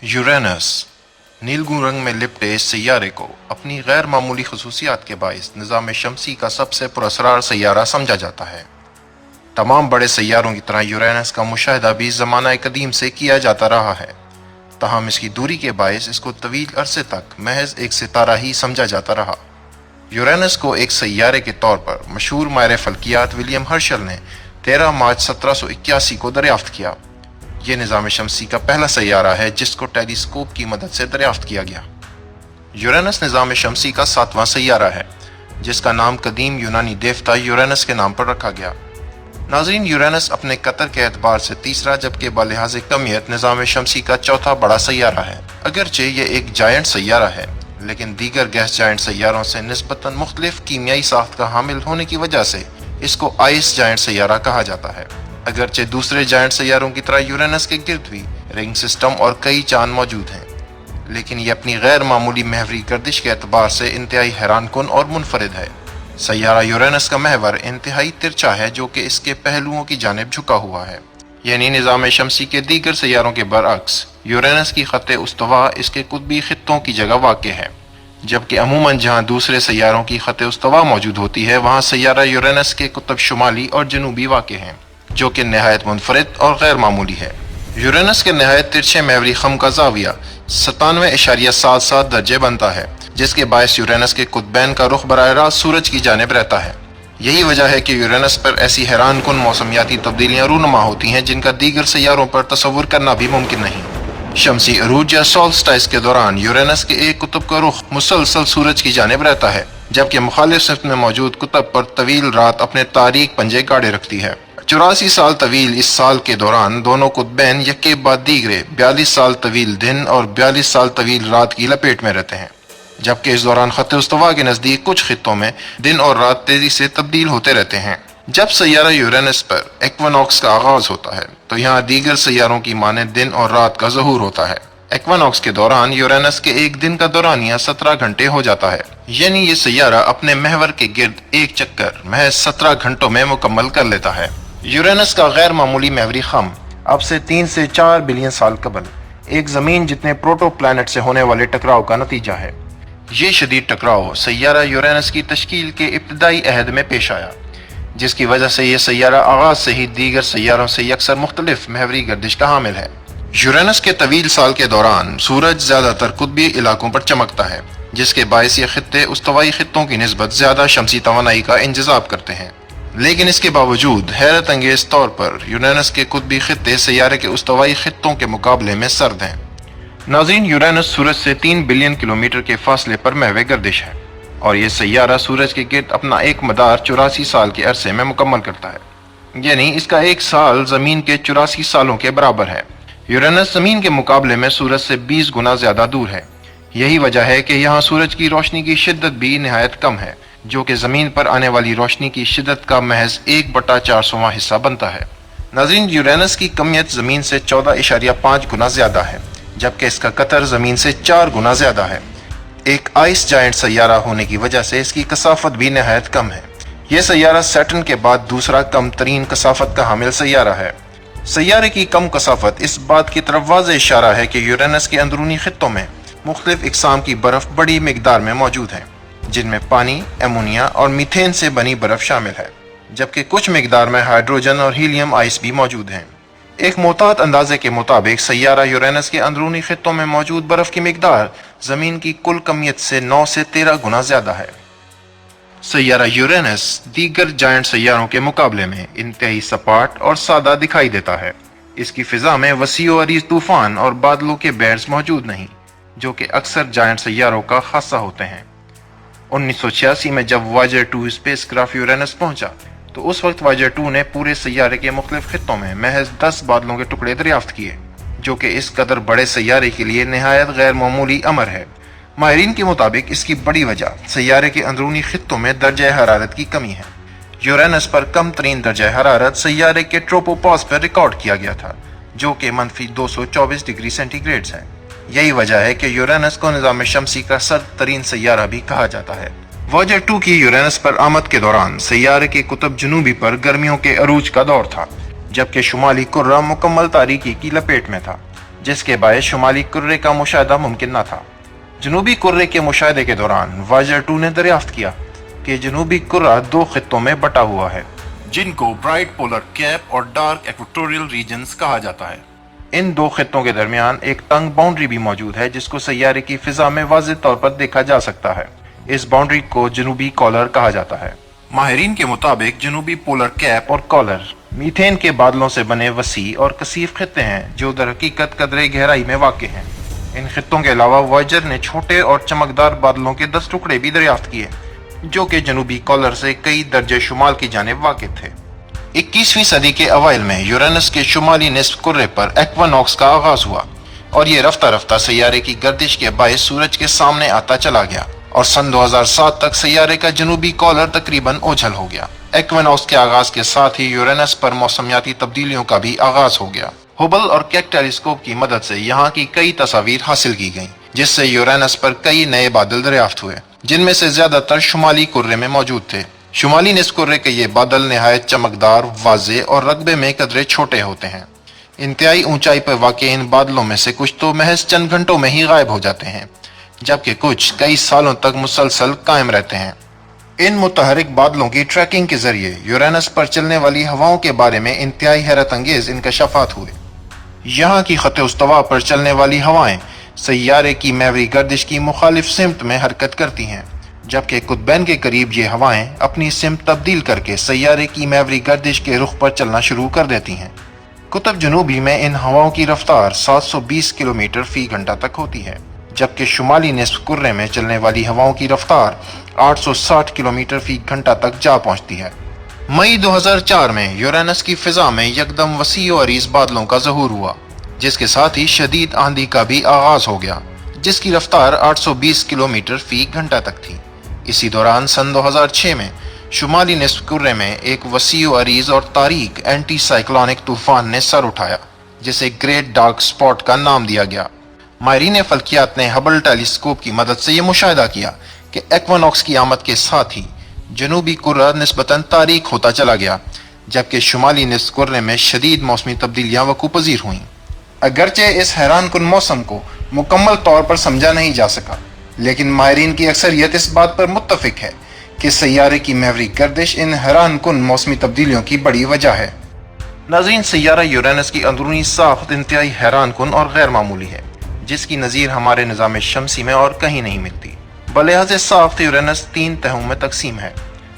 Uranus नीलगू रंग में लिपटे इस सैयारे को अपनी गैर मामूली खसूसियात के बाइस निज़ाम शमसी का सबसे पुरअसरार सैयारा समझा जाता है। तमाम बड़े सैयारों की तरह यूरेनस का मुशाहिदा भी ज़माना कदीम से किया जाता रहा है, तहम इसकी दूरी के बाइस इसको तवील अरसे तक महज एक सितारा ही समझा जाता रहा। यूरेनस को एक सैयारे के तौर पर मशहूर माहिर फल्कियात विलियम हर्शल ने 13 मार्च 1781 को दरियाफ्त किया। ये निज़ाम शमसी का पहला सैयारा है जिसको टेलीस्कोप की मदद से दरियाफ्त किया गया। यूरेनस निज़ाम शमसी का 7वां सैयारा है जिसका नाम कदीम यूनानी देवता यूरेनस के नाम पर रखा गया। नाज़रीन, यूरेनस अपने कतर के एतबार से तीसरा जबकि बलिहाज़ कमियत निज़ाम शमसी का चौथा बड़ा सैयारा है। अगरचे ये एक जायंट सैयारा है लेकिन दीगर गैस जायंट सैयारों से निस्बतन मुख्तलिफ कीमियाई साख्त का हामिल होने की वजह से इसको आइस जायंट सैयारा कहा जाता है। अगरचे दूसरे जायंट सैयारों की तरह यूरेनस के गिर्द भी रिंग सिस्टम और कई चांद मौजूद हैं, लेकिन ये अपनी गैर मामूली महवरी गर्दिश के एतबार से इंतहाई हैरानकुन और मुनफरिद है। सैयारा यूरेनस का महवर इंतहाई तिरछा है जो कि इसके पहलुओं की जानिब झुका हुआ है, यानी निज़ाम शमसी के दीगर सैयारों के बरअक्स यूरेनस की खत्ते उस्तवा इसके कुतबी खित्तों की जगह वाक़ है, जबकि अमूमन जहाँ दूसरे सैयारों की खत्ते उस्तवा मौजूद होती है वहाँ सैयारा यूरेनस के कुतब शुमाली और जनूबी वाक़ हैं, जो कि नहायत मुनफरिद और गैर मामूली है। यूरेनस के नहायत तिरछे महवरी खम का ज़ाविया 97.77 दर्जे बनता है, जिसके बायस यूरेनस के कुतबैन का रुख बराह रास्त सूरज की जानिब रहता है। यही वजह है कि यूरेनस पर ऐसी हैरान कुन मौसमियाती तब्दीलियाँ रूनुमा होती हैं जिनका दीगर सैयारों पर तसव्वुर करना भी मुमकिन नहीं। शमसी अरूज या सोल्स्टाइस के दौरान यूरेनस के एक कुतुब का रुख मुसलसल सूरज की जानिब रहता है, जबकि मुखालिफ सिफ्त में मौजूद कुतुब पर तवील रात अपने तारीक पंजे गाड़े रखती है। 84 साल तवील इस साल के दौरान दोनों कुतबैन यके बाद दीगरे 42 साल तवील दिन और 42 साल तवील रात की लपेट में रहते हैं, जबकि इस दौरान खत्ते उस्तवा के नज़दीक कुछ खित्तों में दिन और रात तेजी से तब्दील होते रहते हैं। जब सैयारा यूरेनस पर एक्वानॉक्स का आगाज होता है तो यहाँ दीगर सैयारों की माने दिन और रात का ज़हूर होता है। एक्वानॉक्स के दौरान यूरेनस के एक दिन का दौरानिया 17 घंटे हो जाता है, यानी ये सैयारा अपने महवर के गिर्द एक चक्कर महज 17 घंटों में मुकम्मल कर लेता है। यूरेनस का गैर मामूली महवरी खम अब से 3 से 4 बिलियन साल कबल एक ज़मीन जितने प्रोटो प्लैनेट से होने वाले टकराव का नतीजा है। ये शदीद टकराव सैयारा यूरेनस की तश्कील के इब्तदाई अहद में पेश आया, जिसकी वजह से यह सैयारा आगाज से ही दीगर सैयारों से यकसर मुख्तलिफ महवरी गर्दिश का हामिल है। यूरेनस के तवील साल के दौरान सूरज ज़्यादातर कुतबी इलाकों पर चमकता है, जिसके बायस ये खित्ते उस्तवाई खित्तों की निस्बत ज़्यादा शमसी तवानाई का इंतज़ाब करते हैं। लेकिन इसके बावजूद हैरत अंगेज तौर पर यूरेनस के कुतबी खित्ते सैयारे के उस्तवाई खित्तों के मुकाबले में सर्द हैं। नाज़रीन, यूरेनस सूरज से 3 बिलियन किलोमीटर के फासले पर महवे गर्दिश है और ये सैयारा सूरज के गिर्द अपना एक मदार 84 साल के अरसे में मुकम्मल करता है, यानी इसका एक साल ज़मीन के 84 सालों के बराबर है। यूरेनस ज़मीन के मुकाबले में सूरज से 20 गुना ज़्यादा दूर है। यही वजह है कि यहाँ सूरज की रोशनी की शिद्दत भी नहायत कम है, जो कि ज़मीन पर आने वाली रोशनी की शिद्दत का महज 1/400वां हिस्सा बनता है। नाज़रीन, यूरेनस की कमियत ज़मीन से 14.5 गुना ज़्यादा है, जबकि इसका कतर ज़मीन से 4 गुना ज़्यादा है। एक आइस जायंट सैयारा होने की वजह से इसकी कसाफत भी नहायत कम है। यह सैयारा सैटर्न के बाद दूसरा कम तरीन कसाफत का हामिल सैयारा है। सैयारे की कम कसाफत इस बात की तरफ वाज़ेह इशारा है कि यूरेनस के अंदरूनी खित्तों में मुख्तलिफ इकसाम की बर्फ़ बड़ी मिकदार में मौजूद है, जिनमें पानी, एमोनिया और मीथेन से बनी बर्फ़ शामिल है, जबकि कुछ मिकदार में हाइड्रोजन और हीलियम आइस भी मौजूद हैं। एक मोहतात अंदाजे के मुताबिक सैयारा यूरेनस के अंदरूनी खित्तों में मौजूद बर्फ़ की मिकदार ज़मीन की कुल कमियत से 9 से 13 गुना ज़्यादा है। सैयारा यूरेनस दीगर जायंट सैयारों के मुकाबले में इंतहाई सपाट और सादा दिखाई देता है। इसकी फ़िज़ा में वसी व अरीज़ तूफ़ान और बादलों के बैंड्स मौजूद नहीं, जो कि अक्सर जायंट सैयारों का खासा होते हैं। 1986 में जब वायेजर 2 स्पेसक्राफ्ट यूरेनस पहुंचा तो उस वक्त वायेजर 2 ने पूरे सैयारे के मुख्तलिफ खित्तों में महज 10 बादलों के टुकड़े दरियाफ्त किए, जो कि इस कदर बड़े सैयारे के लिए नहायत गैर मामूली अमर है। माहिरीन के मुताबिक इसकी बड़ी वजह सैयारे के अंदरूनी खित्तों में दर्जा हरारत की कमी है। यूरेनस पर कम तरीन दर्जा हरारत सैयारे के ट्रोपोपॉज पर रिकॉर्ड किया गया था, जो कि -224 डिग्री सेंटीग्रेड है। यही वजह है कि यूरेनस को निज़ाम शमसी का सर्द तरीन सैयारा भी कहा जाता है। वायेजर 2 की यूरेनस पर आमद के दौरान सैयारे के कुतुब जनूबी पर गर्मियों के अरूज का दौर था, जबकि शुमाली कुर्रा मुकम्मल तारीकी की लपेट में था, जिसके बायस शुमाली कुर्रे का मुशाहिदा मुमकिन न था। जनूबी कुर्रे के मुशाहिदे के दौरान वायेजर 2 ने दरियाफ्त किया कि जनूबी कुर्रा 2 खित्तों में बटा हुआ है, जिनको ब्राइट पोलर कैप और डार्क इक्वेटोरियल रीजन्स कहा जाता है। इन 2 खित्तों के दरमियान एक तंग बाउंड्री भी मौजूद है, जिसको सैयारे की फिजा में वाज़ेह तौर पर देखा जा सकता है। इस बाउंड्री को जनूबी कॉलर कहा जाता है। माहिरीन के मुताबिक जनूबी पोलर कैप और कॉलर मीथेन के बादलों से बने वसी और कसीफ खित्ते हैं, जो दर हकीकत कदरे गहराई में वाक़ हैं। इन खित्तों के अलावा वायेजर ने छोटे और चमकदार बादलों के 10 टुकड़े भी दरियाफ्त किए, जो कि जनूबी कॉलर से कई दर्जे शुमाल की जानिब वाक़िफ़ थे। 21वीं सदी के अवाइल में यूरेनस के शुमाली निस्फ कुर्रे पर एक्वानॉक्स का आगाज हुआ और ये रफ्ता रफ्ता सैयारे की गर्दिश के बायस सूरज के सामने आता चला गया और सन 2007 तक सैयारे का जनूबी कॉलर तकरीबन ओझल हो गया। एक्वानॉक्स के आगाज के साथ ही यूरेनस पर मौसमियाती तब्दीलियों का भी आगाज हो गया। हुबल और केक टेलीस्कोप की मदद से यहाँ की कई तस्वीर हासिल की गईं, जिससे यूरेनस पर कई नए बादल दरियाफ्त हुए, जिनमें से ज्यादातर शुमाली कुर्रे में मौजूद थे। शुमाली निस्फ कुर्रे के ये बादल निहायत चमकदार, वाज़ेह और रकबे में कदरे छोटे होते हैं। इंतहाई ऊंचाई पर वाक़े इन बादलों में से कुछ तो महज चंद घंटों में ही गायब हो जाते हैं, जबकि कुछ कई सालों तक मुसलसल कायम रहते हैं। इन मुतहरिक बादलों की ट्रैकिंग के जरिए यूरेनस पर चलने वाली हवाओं के बारे में इंतहाई हैरत अंगेज इंकशाफात हुए। यहाँ की खत उस्तवा पर चलने वाली हवाएं सैयारे की महवरी गर्दिश की मुखालिफ सिमत में हरकत करती हैं, जबकि कुतबैन के करीब ये हवाएं अपनी सिमत तब्दील करके सैयारे की महवरी गर्दिश के रुख पर चलना शुरू कर देती हैं। कुतुब जनूबी में इन हवाओं की रफ्तार 720 किलोमीटर फी घंटा तक होती है, जबकि शुमाली निस्फ कुर्रे में चलने वाली हवाओं की रफ्तार 860 किलोमीटर फी घंटा तक जा पहुंचती है। मई 2004 में यूरेनस की फिजा में यकदम वसी और अरीज बादलों का ज़हूर हुआ, जिसके साथ ही शदीद आंधी का भी आगाज हो गया, जिसकी रफ्तार 820 किलोमीटर फी घंटा तक थी। इसी दौरान सन 2006 में शुमाली निस्फ कुर्रे में एक वसी और अरीज और तारीक एंटी साइक्लोनिक तूफान ने सर उठाया, जिसे ग्रेट डार्क स्पॉट का नाम दिया गया। माहिरीन फल्कियात ने हबल टेलीस्कोप की मदद से यह मुशाहिदा किया कि एक्वानॉक्स की आमद के साथ ही जनूबी कुर्रा निस्बतन तारीक होता चला गया, जबकि शुमाली निस्फ कुर्रे में शदीद मौसमी तब्दीलियां वकू पजीर हुईं। अगरचे इस हैरान कुन मौसम को मुकम्मल तौर पर समझा नहीं जा सका, लेकिन माहिरीन की अक्सरियत इस बात पर मुत्तफिक है कि सैयारे की महवरी गर्दिश इन हैरान कुन मौसमी तब्दीलियों की बड़ी वजह है। नाज़रीन, सैयारा यूरेनस की अंदरूनी साख्त इंतहाई हैरान कुन और गैर मामूली है, जिसकी नज़ीर हमारे निज़ाम शमसी में और कहीं नहीं मिलती। बलिहाज़ साख्त यूरेनस 3 तहों में तकसीम है।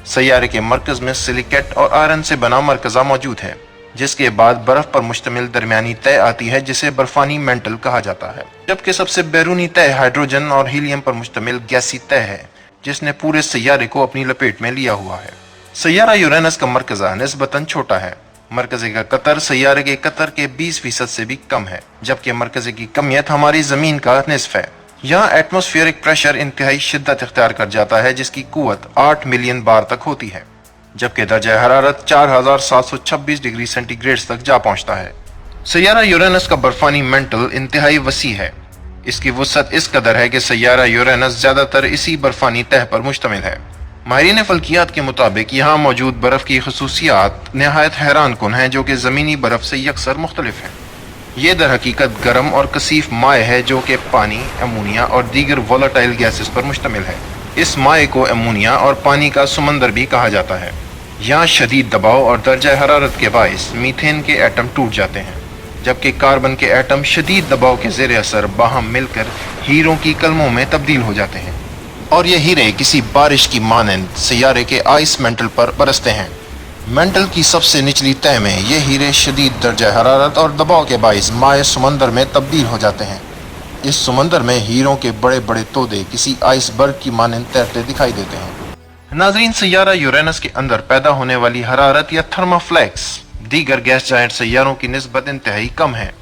सैयारे के मरकज़ में सिलिकेट और आयरन से बना मरकज़ा मौजूद है, जिसके बाद बर्फ पर मुश्तमिल दरमियानी तह आती है, जिसे बर्फानी मेंटल कहा जाता है, जबकि सबसे बैरूनी तह हाइड्रोजन और हीलियम पर मुश्तमिल गैसी तह है, जिसने पूरे सैयारे को अपनी लपेट में लिया हुआ है। सैयारा यूरेनस का मरकज़ा निस्बतन छोटा है। मरकज़े का कतर सैयारे के कतर के 20% से भी कम है, जबकि मरकज़े की कमियत हमारी ज़मीन का निस्फ है। यहाँ एटमॉस्फेरिक प्रेशर इंतहाई शिद्दत इख्तियार कर जाता है, जिसकी कुव्वत 8 मिलियन बार तक होती है, जबकि दर्जा हरारत 4726 डिग्री सेंटीग्रेड तक जा पहुंचता है। सैयारा यूरेनस का बर्फानी मेंटल इंतहाई वसी है। इसकी वसअत इस कदर है कि सैयारा यूरेनस ज्यादातर इसी बर्फानी तह पर मुश्तमिल है। माहिरीन फल्कियात के मुताबिक यहाँ मौजूद बर्फ की खसूसियात नहायत हैरान कुन हैं, जो कि ज़मीनी बर्फ से यकसर मुख्तलिफ है। ये दर हकीकत गर्म और कसीफ माए है, जो कि पानी, अमोनिया और दीगर वोलाटाइल गैसेस पर मुश्तमिल है। इस माए को अमोनिया और पानी का समंदर भी कहा जाता है। यहाँ शदीद दबाव और दर्जा हरारत के बायस मीथेन के एटम टूट जाते हैं, जबकि कार्बन के एटम शदीद दबाव के ज़ेर असर बाहम मिलकर हीरों की कलमों में तब्दील हो जाते हैं, और ये हीरे किसी बारिश की मानंद सैयारे के आइस मेंटल पर बरसते हैं। मेंटल की सबसे निचली तह में ये हीरे शदीद दर्जा हरारत और दबाव के बायस माए समंदर में तब्दील हो जाते हैं। इस समंदर में हीरों के बड़े बड़े तोदे किसी आइसबर्ग की मानंद तैरते दिखाई देते हैं। नाज़रीन, सैयारा यूरेनस के अंदर पैदा होने वाली हरारत या थर्माफ्लेक्स दीगर गैस जायंट सैयारों की निस्बत इंतहाई कम है।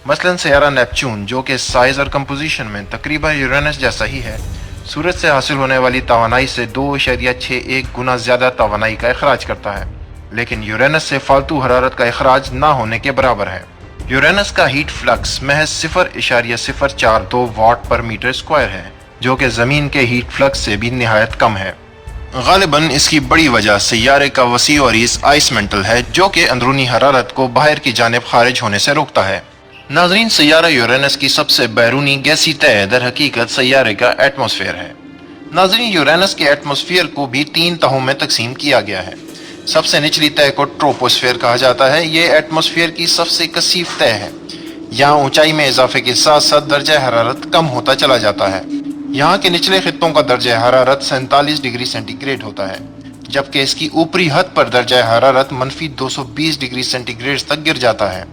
मसलन सैयारा नेपच्यून, जो कि साइज और कंपोजिशन में तकरीबन यूरेनस जैसा ही है, सूरज से हासिल होने वाली तवानाई से 2.61 गुना ज्यादा तवानाई का अखराज करता है, लेकिन यूरेनस से फालतू हरारत का अखराज ना होने के बराबर है। यूरेनस का हीट फ्लक्स महज 0.042 वाट पर मीटर स्क्वायर है, जो कि ज़मीन के हीट फ्लक्स से भी निहायत कम है। गालिबन इसकी बड़ी वजह सैयारे का वसी और आइस मेंटल है, जो कि अंदरूनी हरारत को बाहर की जानिब खारिज होने से रोकता है। नाजरीन, सैयारा यूरेनस की सबसे बैरूनी गैसी तह दर हकीकत सैयारे का एटमॉस्फेयर है। नाजरीन, यूरेनस के एटमॉस्फेयर को भी 3 तहों में तकसीम किया गया है। सबसे निचली तह को ट्रोपोस्फेयर कहा जाता है। ये एटमॉस्फेयर की सबसे कसीफ तह है। यहाँ ऊंचाई में इजाफे के साथ साथ दर्जा हरारत कम होता चला जाता है। यहाँ के निचले खित्तों का दर्जा हरारत 47 डिग्री सेंटीग्रेड होता है, जबकि इसकी ऊपरी हद पर दर्जा हरारत -220 डिग्री सेंटीग्रेड तक गिर जाता है।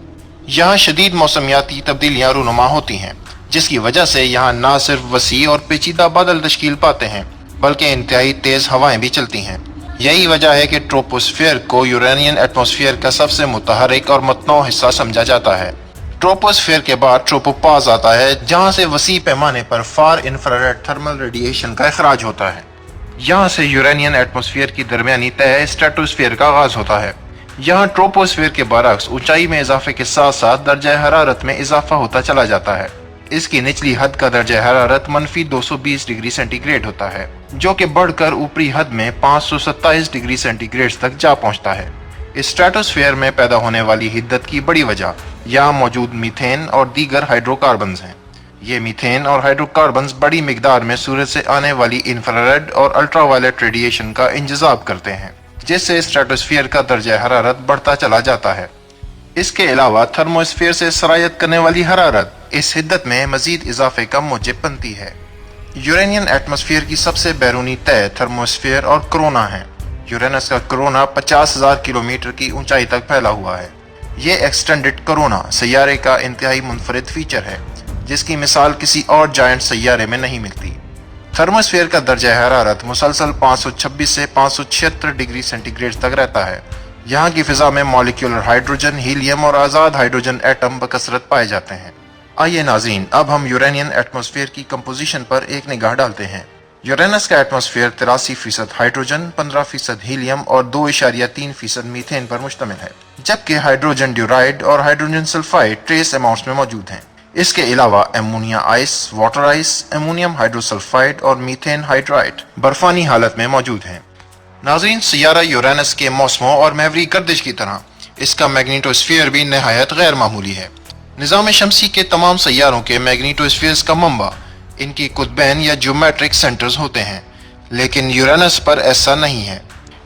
यहाँ शदीद मौसमियाती तब्दीलियाँ रूनुमा होती हैं, जिसकी वजह से यहाँ न सिर्फ वसी और पेचीदा बादल तश्कील पाते हैं, बल्कि इंतहाई तेज हवाएं भी चलती हैं। यही वजह है कि ट्रोपोस्फेयर को यूरेनियन एटमॉस्फेयर का सबसे मुतहरिक और मतनौع हिस्सा समझा जाता है। ट्रोपोस्फेयर के बाद ट्रोपोपाज आता है, जहाँ से वसी पैमाने पर फार इंफ्रारेड थर्मल रेडिएशन का इखराज होता है। यहाँ से यूरेनियन एटमॉस्फेयर की दरमियानी तह स्ट्रेटोस्फेयर का आगाज होता है। यहाँ ट्रोपोस्फेयर के बरक्स ऊंचाई में इजाफे के साथ साथ दर्जा हरारत में इजाफा होता चला जाता है। इसकी निचली हद का दर्जा हरारत -220 डिग्री सेंटीग्रेड होता है, जो कि बढ़कर ऊपरी हद में 527 डिग्री सेंटीग्रेड तक जा पहुंचता है। स्ट्रेटोस्फेयर में पैदा होने वाली हिद्दत की बड़ी वजह यहाँ मौजूद मीथेन और दीगर हाइड्रोकार्बन हैं। ये मीथेन और हाइड्रोकार्बन बड़ी मिकदार में सूरज से आने वाली इंफ्रारेड और अल्ट्रावायलेट रेडिएशन का इंतजाब करते हैं, जिससे स्ट्रेटोस्फेयर का दर्जा हरारत बढ़ता चला जाता है। इसके अलावा थर्मोस्फेयर से सरायत करने वाली हरारत इस हिद्दत में मजीद इजाफे का मूजिब बनती है। यूरेनियन एटमॉस्फेयर की सबसे बैरूनी तह थर्मोस्फेयर और कोरोना है। यूरेनस का कोरोना 50,000 किलोमीटर की ऊंचाई तक फैला हुआ है। ये एक्सटेंडेड कोरोना सैयारे का इंतहाई मुनफरिद फीचर है, जिसकी मिसाल किसी और जायंट सैयारे में नहीं मिलती। थर्मोस्फेयर का दर्जा हरारत मुसलसल 526 से 576 डिग्री सेंटीग्रेड तक रहता है। यहाँ की फिजा में मॉलिक्यूलर हाइड्रोजन, हीलियम और आज़ाद हाइड्रोजन एटम बकसरत पाए जाते हैं। आइए नाज़रीन, अब हम यूरेनियन एटमॉस्फेयर की कंपोजिशन पर एक निगाह डालते हैं। यूरेनस का एटमॉस्फेयर 83% हाइड्रोजन, 15% हीलियम और 2.3% मीथेन पर मुश्तमिल है, जबकि हाइड्रोजन ड्यूराइड और हाइड्रोजन सल्फाइड ट्रेस अमाउंट्स में मौजूद हैं। इसके अलावा ammonia ice, water ice, ammonium hydrosulphide और मीथेन हाइड्राइड बर्फानी हालत में मौजूद हैं। नाज़रीन, सैयारा यूरेनस के मौसमों और महवरी गर्दिश की तरह इसका मैग्नेटोस्फीयर भी नहायत गैर मामूली है। निज़ाम शमसी के तमाम सैयारों के मैग्नेटोस्फीयर्स का मंबा इनकी कुतबैन या ज्योमेट्रिक सेंटर्स होते हैं, लेकिन यूरेनस पर ऐसा नहीं है।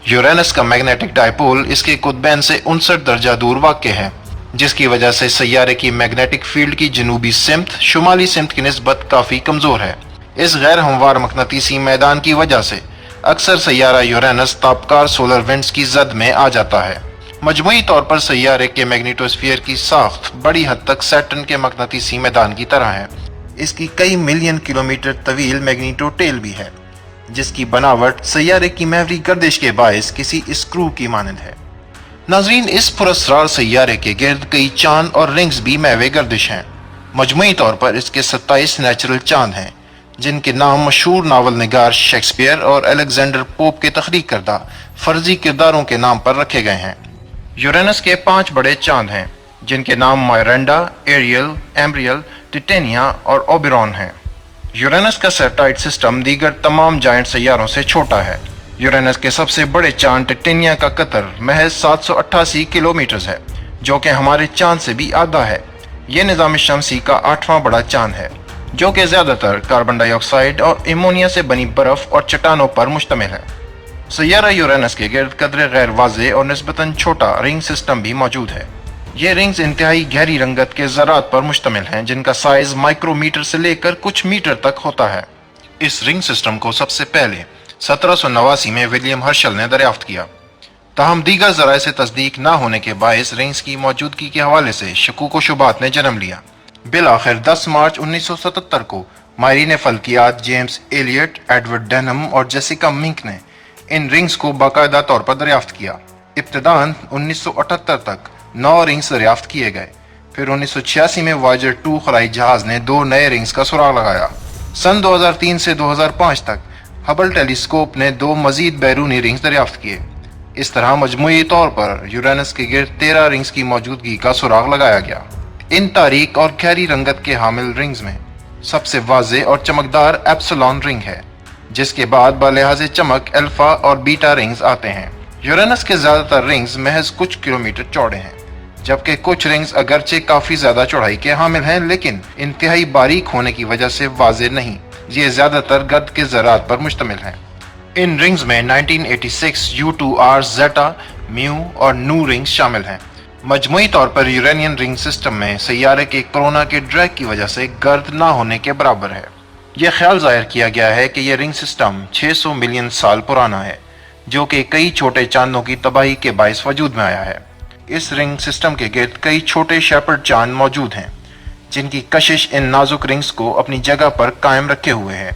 यूरेनस का मैग्नेटिक डायपोल इसके कुतबैन से 59 दर्जा दूर वाक़ है, जिसकी वजह से सैयारे की मैग्नेटिक फील्ड की जनूबी सिमत शुमाली सिमत की निस्बत काफ़ी कमज़ोर है। इस गैर हमवार मकनातीसी मैदान की वजह से अक्सर सैयारा यूरेनस ताबकार सोलर विंड्स की जद में आ जाता है। मजमूई तौर पर सैयारे के मैग्नेटोस्फीयर की साख्त बड़ी हद तक सैटर्न के मकनातीसी मैदान की तरह है। इसकी कई मिलियन किलोमीटर तवील मैग्नेटोटेल भी है, जिसकी बनावट सैयारे की महवरी गर्दिश के बायस किसी स्क्रू की मानंद है। नाजरीन, इस पुरस्रार सैयारे के गिर्द कई चांद और रिंग्स भी महवे गर्दिश हैं। मजमूई तौर पर इसके 27 नेचुरल चांद हैं, जिनके नाम मशहूर नावल निगार शेक्सपियर और अलेक्जेंडर पोप के तख्लीक करदा फर्जी किरदारों के नाम पर रखे गए हैं। यूरेनस के 5 बड़े चांद हैं, जिनके नाम मायरेंडा, एरियल, एम्ब्रियल, टिटेनिया और ओबेरॉन हैं। यूरेनस का सैटेलाइट सिस्टम दीगर तमाम जायंट सैयारों से छोटा है। यूरेनस के सबसे बड़े चांद टिटेनिया का कतर महज 788 किलोमीटर है, जो कि हमारे चांद से भी आधा है। यह निज़ाम शमसी का 8वां बड़ा चांद है, जो कि ज़्यादातर कार्बन डाइऑक्साइड और एमोनिया से बनी बर्फ और चट्टानों पर मुश्तमिल है। सैयारा यूरेनस के गिर्द कदरे गैर वाज़े और निस्बतन छोटा रिंग सिस्टम भी मौजूद है। ये रिंग्स इंतहाई गहरी रंगत के ज़रात पर मुश्तमिल हैं, जिनका साइज माइक्रोमीटर से लेकर कुछ मीटर तक होता है। इस रिंग सिस्टम को सबसे पहले 1789 में विलियम हर्शल ने दरियाफ्त किया। ताहम दीगर ज़राए से तस्दीक ना होने के बायस रिंग्स की मौजूदगी के हवाले से शकूक व शुबात ने जन्म लिया। बिल आखिर 10 मार्च 1977 को माहिरीन फल्कियात जेम्स एलियट, एडवर्ड डेनहम और जेसिका मिंक ने इन रिंग्स को बाकायदा तौर पर दरियाफ्त किया। इब्तिदान 1978 तक 9 रिंग्स दरियाफ्त किए गए। फिर 1986 में वायेजर 2 खलाई जहाज ने 2 नए रिंग्स का सुराग लगाया। सन 2003 से 2005 तक हबल टेलीस्कोप ने 2 मजीद बैरूनी रिंग्स दरियाफ्त किए। इस तरह मजमूई तौर पर यूरेनस के गिर्द 13 रिंग्स की मौजूदगी का सुराग लगाया गया। इन तारीक और गहरी रंगत के हामिल रिंग्स में सबसे वाज़े और चमकदार एप्सिलॉन रिंग है, जिसके बाद बलिहाज़े चमक अल्फा और बीटा रिंग्स आते हैं। यूरेनस के ज़्यादातर रिंग्स महज कुछ किलोमीटर चौड़े हैं, जबकि कुछ रिंग्स अगरचे काफी ज्यादा चौड़ाई के हामिल हैं, लेकिन इंतहाई बारीक होने की वजह से वाज़ेह नहीं। ये ज्यादातर गर्द के ज़रात पर मुश्तमिल हैं। इन रिंग्स में 1986 U2R, ज़ेटा, म्यू और नू रिंग्स शामिल हैं। मजमूई तौर पर यूरेनियन रिंग सिस्टम में सैयारे के कोरोना के ड्रैग की वजह से गर्द ना होने के बराबर है। यह ख्याल जाहिर किया गया है कि यह रिंग सिस्टम 600 मिलियन साल पुराना है, जो कि कई छोटे चांदों की तबाही के बायस वजूद में आया है। इस रिंग सिस्टम के गिर्द कई छोटे शेपर्ड चांद मौजूद हैं, जिनकी कशिश इन नाजुक रिंग्स को अपनी जगह पर कायम रखे हुए है।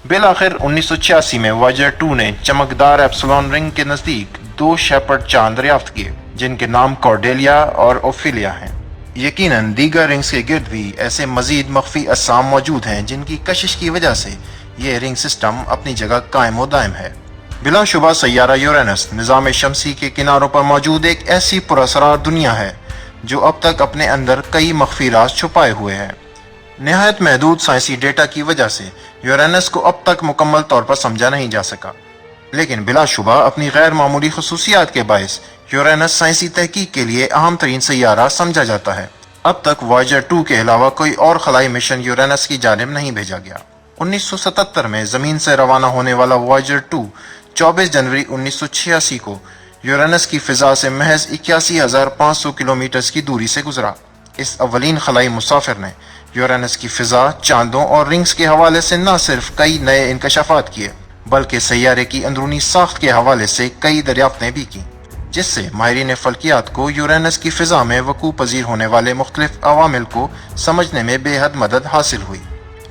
बिलाखिर 1986 में वॉयेजर 2 ने चमकदार एप्सिलॉन रिंग के नजदीक 2 शेपर्ड चांद दरियाफ्त किए, जिनके नाम कॉर्डेलिया और ओफिलिया हैं। यकीनन दीगर रिंग्स के गिर्द भी ऐसे मजीद मख्फी असाम मौजूद हैं, जिनकी कशिश की वजह से ये रिंग सिस्टम अपनी जगह कायम व दायम है। बिलाशुबा सैयारा यूरेनस निज़ाम शमसी के किनारों पर मौजूद एक ऐसी पुरअसरार दुनिया है जो अब तक अपने अंदर कई मख्फी राज छुपाए हुए है। निहायत महदूद साइंसी डेटा की वजह से यूरेनस को अब तक मुकम्मल तौर पर समझा नहीं जा सका, लेकिन बिलाशुबा अपनी गैर मामूली खसूसियात के बायस यूरेनस साइंसी तहकीक के लिए अहम तरीन सैयारा समझा जाता है। अब तक वॉयेजर 2 के अलावा कोई और खलाई मिशन यूरेनस की जानिब नहीं भेजा गया। 1977 में जमीन से रवाना होने वाला वॉयेजर 2 24 जनवरी 1986 को यूरेनस की फिजा से महज 81,500 किलोमीटर की दूरी से गुजरा। इस अवलीन खलाई मुसाफिर ने यूरेनस की फिजा, चांदों और रिंग्स के हवाले से न सिर्फ कई नए इंकशाफात किए, बल्कि सैयारे की अंदरूनी साख्त के हवाले से कई दरियाफ्तें भी की, जिससे माहिरीन फल्कियात को यूरेनस की फिजा में वकूअ पजीर होने वाले मुख्तलिफ अवामिल को समझने में बेहद मदद हासिल हुई।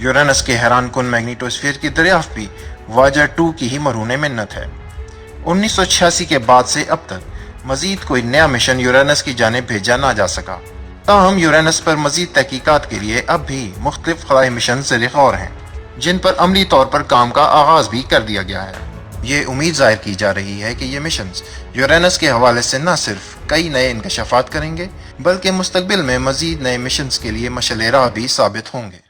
यूरेनस के हैरान कुन मैग्नेटोस्फीयर की दरियाफ्त भी वॉयेजर 2 की ही मरहून मिन्नत है। 1986 के बाद से अब तक मजीद कोई नया मिशन यूरेनस की जानिब भेजा ना जा सका। ताहम यूरेनस पर मजीद तहकीकात के लिए अब भी मुख्तलिफ खलाई मिशन ज़ेर गौर हैं, जिन पर अमली तौर पर काम का आगाज भी कर दिया गया है। ये उम्मीद जाहिर की जा रही है कि ये मिशन यूरेनस के हवाले से न सिर्फ कई नए इंकशाफात करेंगे, बल्कि मुस्तकबिल में मजीद नए मिशन के लिए मशअल राह भी साबित होंगे।